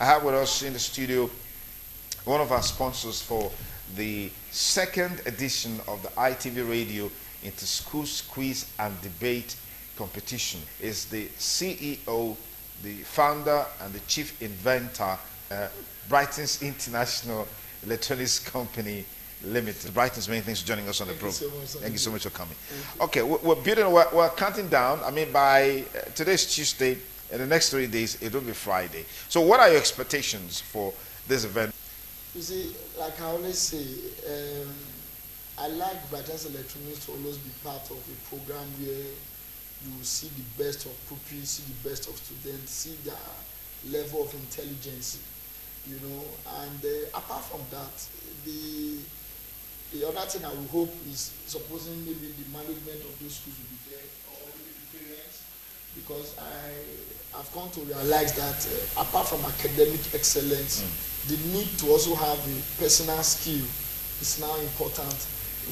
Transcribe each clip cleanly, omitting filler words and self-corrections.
have with us in the studio one of our sponsors for the second edition of the ITV Radio Inter-School Quiz and Debate Competition. Is the CEO, the founder, and the chief inventor, Brighton's International Electronics Company Limited. Brighton's, many thanks for joining us on the program. Thank you so much for coming. Okay, we're counting down. I mean, by today's Tuesday, in the next 3 days, it will be Friday. So what are your expectations for this event? You see, like I always say, I like Brighton's Electronics to always be part of a program where you will see the best of pupils, see the best of students, see their level of intelligence, you know. And apart from that, the other thing I would hope is supposing maybe the management of those schools will be there, or the parents, because I've come to realize that apart from academic excellence, the need to also have a personal skill is now important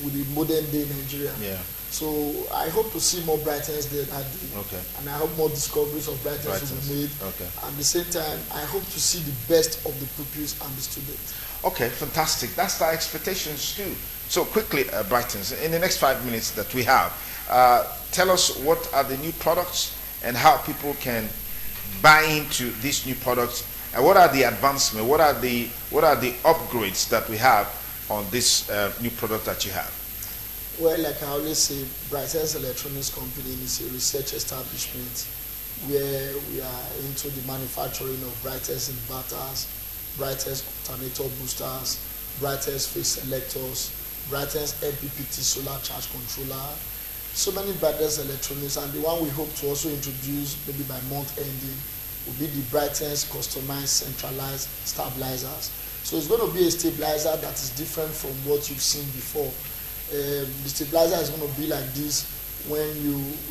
with the modern day Nigeria. Yeah. So I hope to see more Brightons there that day. Okay. And I hope more discoveries of Brightons will be made. Okay. At the same time, I hope to see the best of the pupils and the students. Okay, fantastic. That's our expectations too. So quickly, Brightons, in the next 5 minutes that we have, tell us what are the new products and how people can buy into these new products, and what are the advancements, what are the upgrades that we have on this new product that you have? Well, like I always say, Brighton's Electronics Company is a research establishment where we are into the manufacturing of Brighton's inverters, Brighton's alternator boosters, Brighton's phase selectors, Brighton's MPPT solar charge controller, so many Brighton's electronics, and the one we hope to also introduce maybe by month ending will be the Brighton's customized centralized stabilizers. So it's going to be a stabilizer that is different from what you've seen before. The stabilizer is going to be like this: when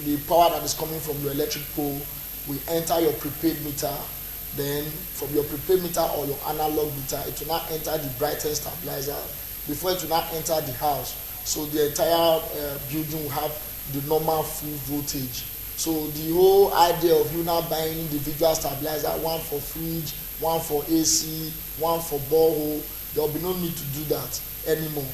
the power that is coming from your electric pole will enter your prepaid meter, then from your prepaid meter or your analog meter, it will not enter the Brighton stabilizer before it will not enter the house. So the entire building will have the normal full voltage. So the whole idea of you now buying individual stabilizer, one for fridge, one for AC, one for borehole, there will be no need to do that anymore.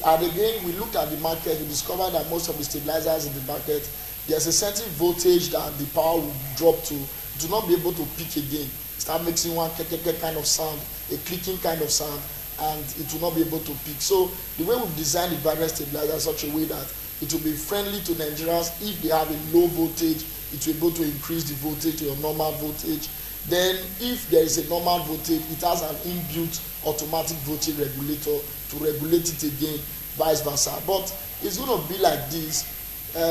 And again, we looked at the market, we discovered that most of the stabilizers in the market, there's a certain voltage that the power will drop to not be able to peak again. Start making one kind of sound, a clicking kind of sound, and it will not be able to peak. So the way we've designed the Brighton stabilizer in such a way that it will be friendly to Nigerians. If they have a low voltage, it will be able to increase the voltage to your normal voltage. Then if there is a normal voltage, it has an inbuilt automatic voltage regulator to regulate it again, vice versa. But it's going to be like this.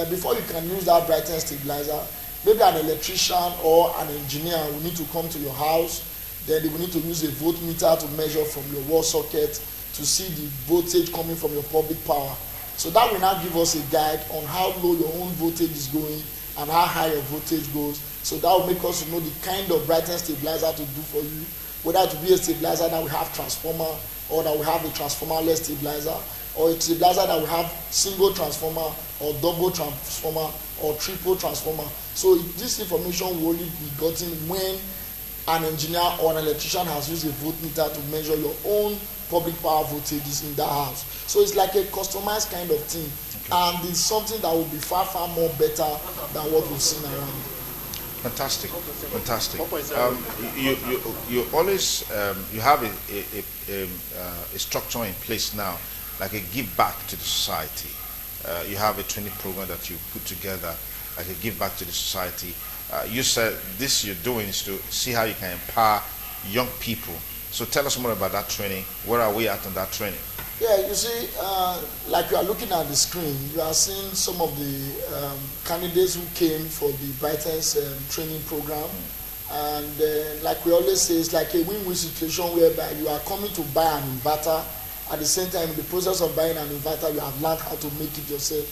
Before you can use that Brighton stabilizer, maybe an electrician or an engineer will need to come to your house. Then they will need to use a voltmeter to measure from your wall socket to see the voltage coming from your public power. So that will now give us a guide on how low your own voltage is going and how high your voltage goes. So that will make us know the kind of Brighton stabilizer to do for you, whether to be a stabilizer that will have transformer, or that will have a transformer-less stabilizer, or a stabilizer that will have single transformer or double transformer or triple transformer. So this information will only be gotten when an engineer or an electrician has used a voltmeter to measure your own public power voltages in that house. So it's like a customized kind of thing, and it's something that will be far more better than what we've seen around. Fantastic, fantastic. You always you have a structure in place now, like a give back to the society. You have a training program that you put together, like a give back to the society. You said this you're doing is to see how you can empower young people. So tell us more about that training. Where are we at on that training? Yeah, you see, like you are looking at the screen, you are seeing some of the candidates who came for the Brighton's training program. And like we always say, it's like a win-win situation whereby you are coming to buy an inverter. At the same time, in the process of buying an inverter, you have learned how to make it yourself.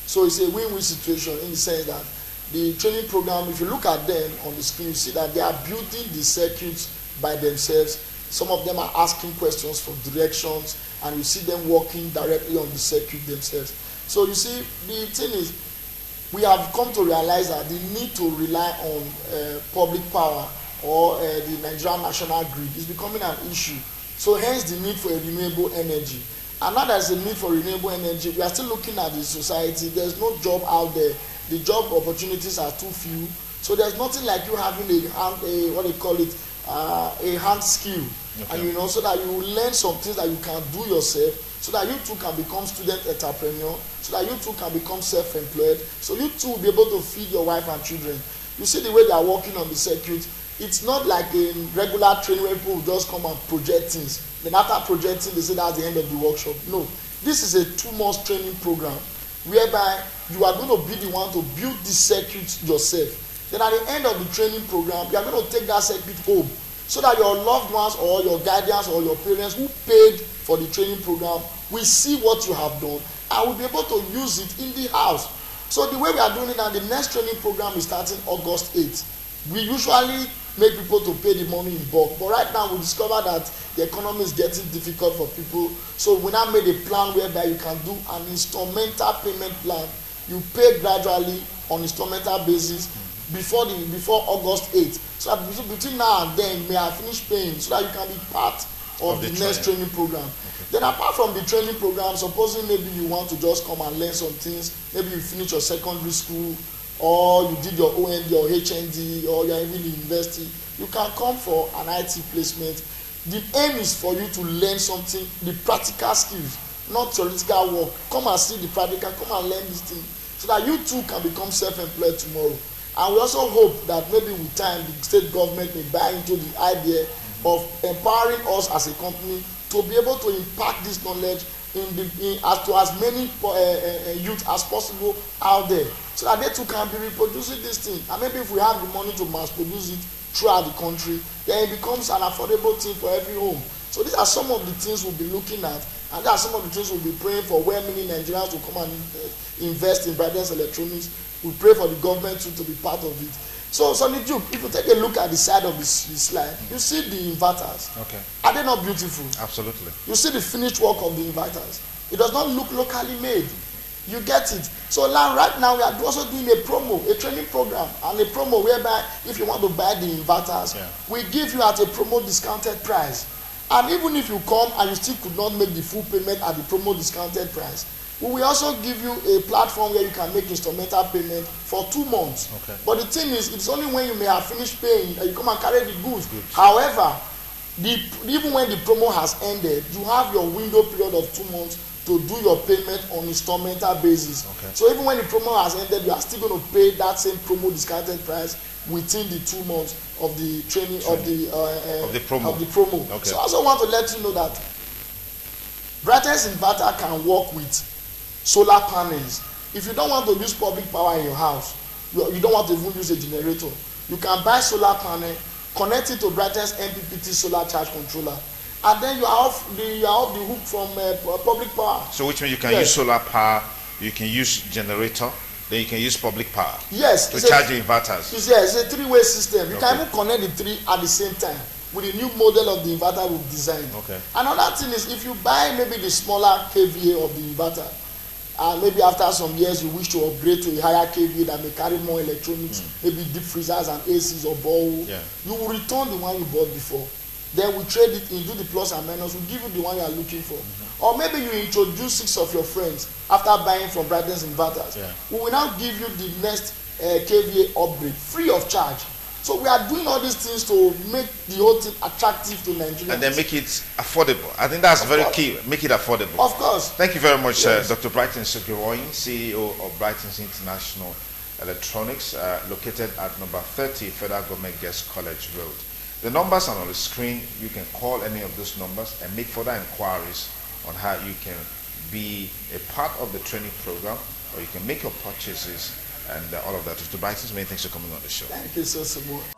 So it's a win-win situation in the sense that the training program, if you look at them on the screen, you see that they are building the circuits by themselves. Some of them are asking questions for directions, and you see them working directly on the circuit themselves. So you see, the thing is, we have come to realize that the need to rely on public power or the Nigerian national grid is becoming an issue. So hence the need for a renewable energy. And now there's a need for renewable energy, we are still looking at the society. There's no job out there. The job opportunities are too few. So there's nothing like you having a hand skill. Okay. And so that you will learn some things that you can do yourself, so that you too can become student entrepreneur, so that you too can become self-employed, so you too will be able to feed your wife and children. You see the way they are working on the circuit. It's not like a regular training where people will just come and project things. Then after projecting, they say that's the end of the workshop. No, this is a 2-month training program whereby you are going to be the one to build this circuit yourself. Then at the end of the training program, you are going to take that circuit home, so that your loved ones or your guardians or your parents who paid for the training program will see what you have done and will be able to use it in the house. So the way we are doing it now, the next training program is starting August 8th. We usually make people to pay the money in bulk, but right now we discover that the economy is getting difficult for people. So we now made a plan whereby you can do an instrumental payment plan. You pay gradually on instrumental basis before August 8th. So that between now and then you may have finished paying, so that you can be part of the next training program. Okay. Then apart from the training program, supposing maybe you want to just come and learn some things, maybe you finish your secondary school, or you did your OND or HND, or you are even in university, you can come for an IT placement. The aim is for you to learn something, the practical skills, not theoretical work. Come and see the practical, come and learn this thing, so that you too can become self-employed tomorrow. And we also hope that maybe with time the state government may buy into the idea of empowering us as a company to be able to impact this knowledge to as many youth as possible out there, so that they too can be reproducing this thing. And maybe if we have the money to mass produce it throughout the country, then it becomes an affordable thing for every home. So these are some of the things we'll be looking at, and these are some of the things we'll be praying for, where many Nigerians will come and invest in Brightness Electronics. We pray for the government to be part of it. So, Sonny Duke, if you take a look at the side of this slide, you see the inverters. Okay. Are they not beautiful? Absolutely. You see the finished work of the inverters. It does not look locally made. You get it. So now, right now, we are also doing a promo, a training program, and a promo whereby if you want to buy the inverters, we give you at a promo discounted price. And even if you come and you still could not make the full payment at the promo discounted price, we will also give you a platform where you can make instrumental payment for 2 months. Okay. But the thing is, it's only when you may have finished paying that you come and carry the goods. However, even when the promo has ended, you have your window period of 2 months to do your payment on instrumental basis. Okay. So even when the promo has ended, you are still going to pay that same promo discounted price within the 2 months of the training. Of the promo. Okay. So I also want to let you know that Brightness Inverter can work with solar panels. If you don't want to use public power in your house, you don't want to even use a generator, you can buy solar panel, connect it to Brightness MPPT solar charge controller, and then you are off the hook from public power. So which means you can use solar power, you can use generator, then you can use public power. Yes. To charge the inverters. It's a 3-way system. You can even connect the 3 at the same time with a new model of the inverter we've designed. Okay. Another thing is, if you buy maybe the smaller KVA of the inverter, and maybe after some years you wish to upgrade to a higher KVA that may carry more electronics, maybe deep freezers and ACs or borehole, you will return the one you bought before. Then we trade it in, do the plus and minus, we give you the one you are looking for. Or maybe you introduce 6 of your friends after buying from Brightness Inverters. We will now give you the next KVA upgrade free of charge. So we are doing all these things to make the whole thing attractive to Nigerians. And then make it affordable. I think that's very key. Make it affordable. Of course. Thank you very much, Dr. Brighton Sukiwoyin, CEO of Brighton's International Electronics, located at number 30 Federal Government Guest College Road. The numbers are on the screen. You can call any of those numbers and make further inquiries on how you can be a part of the training program, or you can make your purchases and all of that. Dr. Brighton, many thanks for coming on the show. Thank you so much.